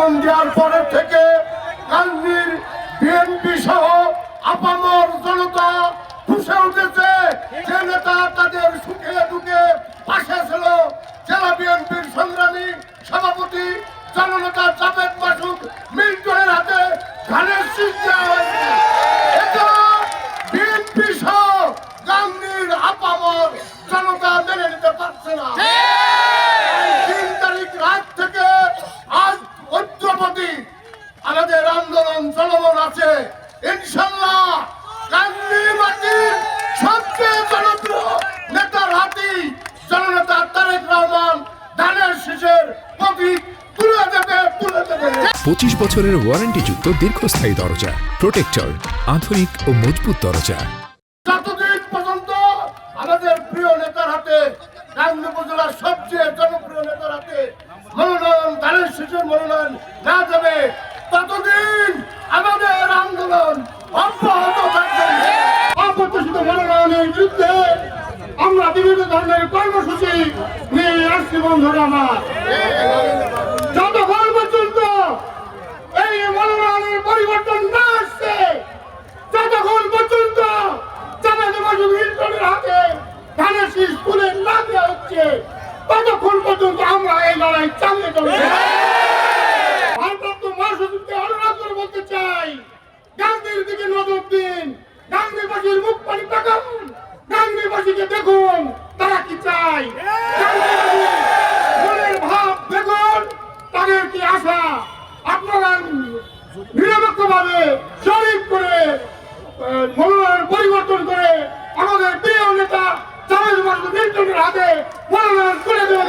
মনোনয়ন দেওয়ার পরের থেকে গান্ধীর বিএনপি সহ আপামর জনতা ফুসে উঠেছে। যে নেতা তাদের সুখে দুঃখে পাশে ছিল, জেলা বিএনপির সংগ্রামী সভাপতি জননেতা জাভেদ মাসুদ মিল্টনের হাতে ধানের শীষ দেওয়া হয়েছে। এটা বিএনপি সহ গান্ধীর আপামর জনতা মেনে নিতে পারছে না। 3 তারিখ রাত থেকে আজ অদ্যবধি আমাদের আন্দোলন চলমান আছে। ইনশাল্লাহ গান্ধী মাটির সবচেয়ে জনপ্রিয় নেতার হাতি জননেতা তারেক রহমান ধানের শীষের প্রতীক তুলে দেবে। 25 বছরের ওয়ারেন্টিযুক্ত দীর্ঘস্থায়ী দরজা প্রোটেক্টর, আধুনিক ও মজবুত দরজা। যতদিন পর্যন্ত আমাদের প্রিয় নেতার হাতে, গান্ধী উপজেলার সবচেয়ে জনপ্রিয় নেতার হাতে মনোনয়ন, ধানের শীষের মনোনয়ন না যাবে, ততদিন আমাদের আন্দোলন অব্যাহত থাকবে। অপ্রত্যাশিত মনোনয়নের বিরুদ্ধে আমরা বিভিন্ন ধরনের কর্মসূচি নিয়ে আসছি বন্ধুরা আমার। যতক্ষণ পর্যন্ত এই মনোনয়নের পরিবর্তন না আসছে, যতক্ষণ পর্যন্ত জাভেদ মাসুদ মিল্টনের হাতে ধানের শীষ তুলে না দেওয়া হচ্ছে, ততক্ষণ পর্যন্ত আমরা এই লড়াই চালিয়ে যাব। ভারপ্রাপ্ত মহাসচিবকে অনুরোধ করে বলতে চাই, গান্ধীর দিকে নজর দিন, গান্ধীবাসীর মুখ পানি তাকান, গান্ধীবাসীকে দেখুন তারা কি চায়, মনের ভাব দেখুন তাদের কি আশা। আপনারা নিরপেক্ষভাবে শরীফ করে মনোনয়ন পরিবর্তন করে আমাদের প্রিয় নেতা জাভেদ মাসুদ মিল্টনের হাতে মনোনয়ন তুলে দেবেন।